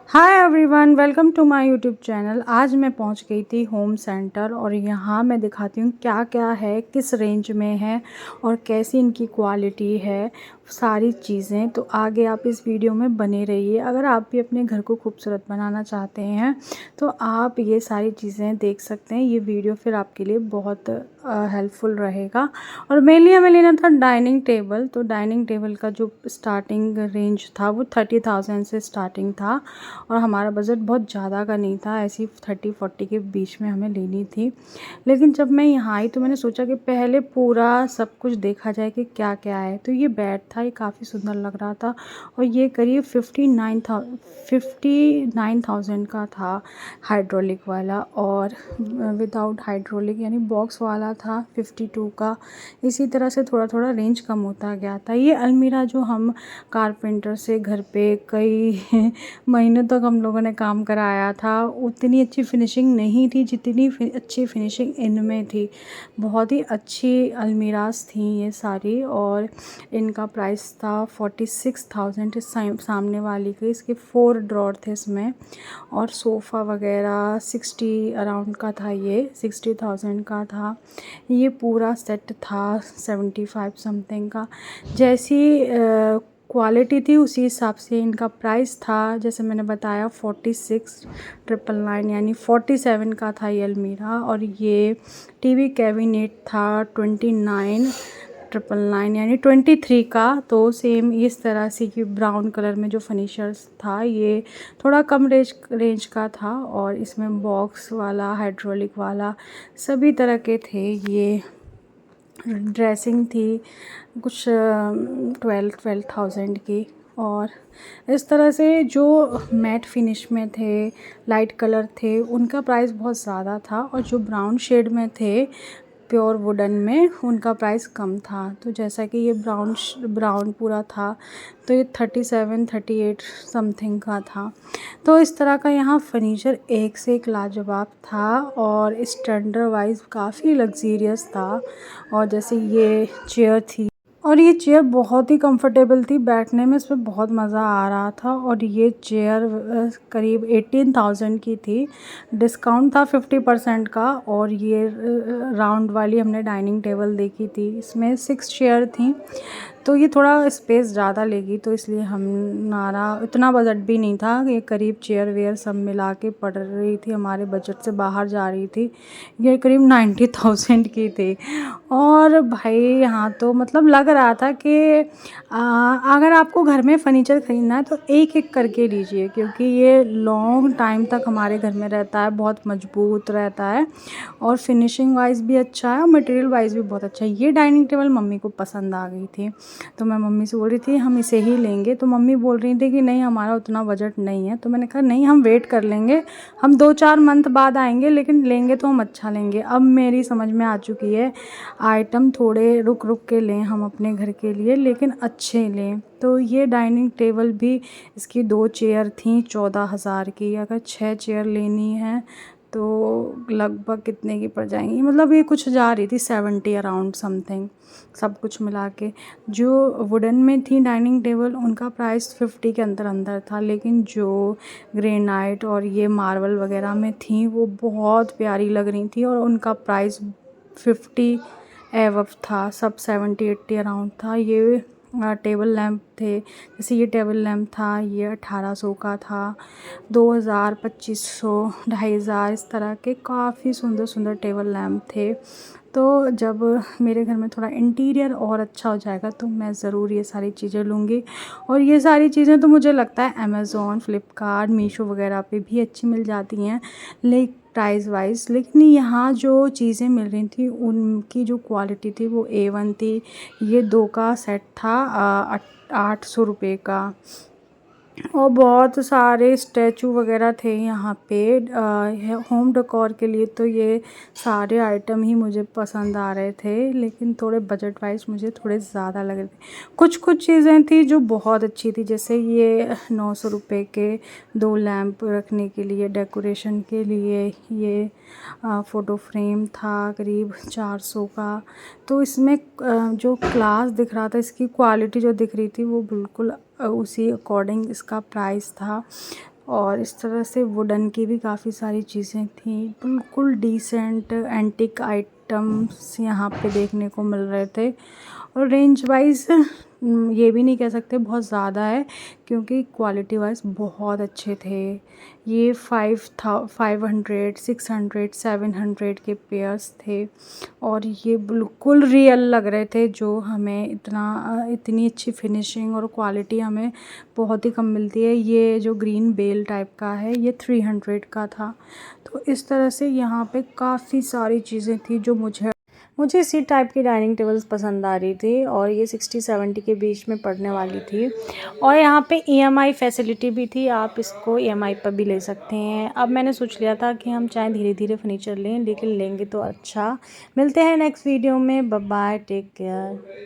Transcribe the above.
Hi everyone, welcome to my YouTube channel. आज मैं पहुंच गई थी होम सेंटर और यहाँ मैं दिखाती हूँ क्या क्या है, किस रेंज में है और कैसी इनकी क्वालिटी है, सारी चीज़ें। तो आगे आप इस वीडियो में बने रहिए। अगर आप भी अपने घर को खूबसूरत बनाना चाहते हैं तो आप ये सारी चीज़ें देख सकते हैं। ये वीडियो फिर आपके लिए बहुत हेल्पफुल रहेगा। और मेनली हमें लेना था डाइनिंग टेबल। तो डाइनिंग टेबल का जो स्टार्टिंग रेंज था वो 30,000 से स्टार्टिंग था और हमारा बजट बहुत ज़्यादा का नहीं था, ऐसी 30-40 के बीच में हमें लेनी थी। लेकिन जब मैं यहाँ आई तो मैंने सोचा कि पहले पूरा सब कुछ देखा जाए कि क्या क्या है। तो ये बेड था, ये काफ़ी सुंदर लग रहा था और ये करीब 59,000 का था हाइड्रोलिक वाला, और विदाउट हाइड्रोलिक यानी बॉक्स वाला था 52 का। इसी तरह से थोड़ा थोड़ा रेंज कम होता गया था। ये अलमीरा जो हम कारपेंटर से घर पे कई महीने तक हम लोगों ने काम कराया था, उतनी अच्छी फिनिशिंग नहीं थी जितनी अच्छी फिनिशिंग इनमें थी। बहुत ही अच्छी अलमीराज थी ये सारी और इनका प्राइस था 46,000 सामने वाली के। इसके 4 ड्रॉर थे इसमें और सोफ़ा वगैरह 60 अराउंड का था, ये 60,000 का था। ये पूरा सेट था 75 समथिंग का। जैसी क्वालिटी थी उसी हिसाब से इनका प्राइस था। जैसे मैंने बताया 46,999 यानी 47 का था ये अलमीरा। और ये टीवी कैबिनेट था 29,999 यानी 23 का। तो सेम इस तरह से कि ब्राउन कलर में जो फर्नीचर्स था ये थोड़ा कम रेंज का था और इसमें बॉक्स वाला, हाइड्रोलिक वाला सभी तरह के थे। ये ड्रेसिंग थी कुछ 12,000 की। और इस तरह से जो मैट फिनिश में थे, लाइट कलर थे, उनका प्राइस बहुत ज़्यादा था और जो ब्राउन शेड में थे प्योर वुडन में उनका प्राइस कम था। तो जैसा कि ये ब्राउन पूरा था तो ये 37-38 समथिंग का था। तो इस तरह का यहाँ फर्नीचर एक से एक लाजवाब था और स्टैंडर्ड वाइज काफ़ी लग्जीरियस था। और जैसे ये चेयर थी और ये चेयर बहुत ही कंफर्टेबल थी, बैठने में इसमें बहुत मज़ा आ रहा था। और ये चेयर करीब 18,000 की थी, डिस्काउंट था 50% का। और ये राउंड वाली हमने डाइनिंग टेबल देखी थी, इसमें 6 चेयर थी। तो ये थोड़ा स्पेस ज़्यादा लेगी तो इसलिए हमारा इतना बजट भी नहीं था। ये करीब चेयर वेयर सब मिला के पड़ रही थी, हमारे बजट से बाहर जा रही थी। ये करीब 90,000 की थी। और भाई यहाँ तो मतलब लग रहा था कि अगर आपको घर में फ़र्नीचर ख़रीदना है तो एक एक करके लीजिए, क्योंकि ये लॉन्ग टाइम तक हमारे घर में रहता है, बहुत मजबूत रहता है और फिनिशिंग वाइज भी अच्छा है और मटेरियल वाइज भी बहुत अच्छा है। ये डाइनिंग टेबल मम्मी को पसंद आ गई थी तो मैं मम्मी से बोल रही थी हम इसे ही लेंगे। तो मम्मी बोल रही थी कि नहीं हमारा उतना बजट नहीं है। तो मैंने कहा नहीं, हम वेट कर लेंगे, हम 2-4 मंथ बाद आएंगे, लेकिन लेंगे तो हम अच्छा लेंगे। अब मेरी समझ में आ चुकी है, आइटम थोड़े रुक रुक के लें हम अपने घर के लिए, लेकिन अच्छे लें। तो ये डाइनिंग टेबल भी, इसकी 2 चेयर थी 14,000 की। अगर 6 चेयर लेनी है तो लगभग कितने की पड़ जाएंगी, मतलब ये कुछ जा रही थी 70 अराउंड समथिंग, सब कुछ मिला के। जो वुडन में थी डाइनिंग टेबल उनका प्राइस 50 के अंदर अंदर था, लेकिन जो ग्रेनाइट और ये मार्बल वगैरह में थी वो बहुत प्यारी लग रही थी और उनका प्राइस 50 एवव था, सब 70-80 अराउंड था। ये टेबल लैंप थे, जैसे ये टेबल लैंप था ये 1800 का था, 2000, 2500, 2500 इस तरह के काफ़ी सुंदर सुंदर टेबल लैंप थे। तो जब मेरे घर में थोड़ा इंटीरियर और अच्छा हो जाएगा तो मैं ज़रूर ये सारी चीज़ें लूँगी। और ये सारी चीज़ें तो मुझे लगता है अमेज़ॉन, फ्लिपकार्ट, मीशो वगैरह पे भी अच्छी मिल जाती हैं प्राइस वाइज। लेकिन यहाँ जो चीज़ें मिल रही थी उनकी जो क्वालिटी थी वो A1 थी। ये 2 का सेट था 800 रुपये का। और बहुत सारे स्टैचू वगैरह थे यहाँ पे होम डेकोर के लिए। तो ये सारे आइटम ही मुझे पसंद आ रहे थे, लेकिन थोड़े बजट वाइज मुझे थोड़े ज़्यादा लग रहे थे। कुछ कुछ चीज़ें थी जो बहुत अच्छी थी, जैसे ये 900 रुपये के 2 लैंप रखने के लिए, डेकोरेशन के लिए। ये फ़ोटो फ्रेम था करीब 400 का। तो इसमें जो ग्लास दिख रहा था, इसकी क्वालिटी जो दिख रही थी वो बिल्कुल उसी अकॉर्डिंग इसका प्राइस था। और इस तरह से वुडन की भी काफ़ी सारी चीज़ें थी, बिल्कुल डिसेंट एंटिक आइटम्स यहाँ पे देखने को मिल रहे थे। और रेंज वाइज ये भी नहीं कह सकते बहुत ज़्यादा है, क्योंकि क्वालिटी वाइज बहुत अच्छे थे। ये 500 600 700 के पेयर्स थे और ये बिल्कुल रियल लग रहे थे, जो हमें इतनी अच्छी फिनिशिंग और क्वालिटी हमें बहुत ही कम मिलती है। ये जो ग्रीन बेल टाइप का है ये 300 का था। तो इस तरह से यहाँ पे काफ़ी सारी चीज़ें थी जो मुझे इसी टाइप की डाइनिंग टेबल्स पसंद आ रही थी, और ये 60-70 के बीच में पड़ने वाली थी। और यहाँ पे EMI फैसिलिटी भी थी, आप इसको EMI पर भी ले सकते हैं। अब मैंने सोच लिया था कि हम चाहे धीरे धीरे फर्नीचर लें, लेकिन लेंगे तो अच्छा। मिलते हैं नेक्स्ट वीडियो में। Bye bye, take care.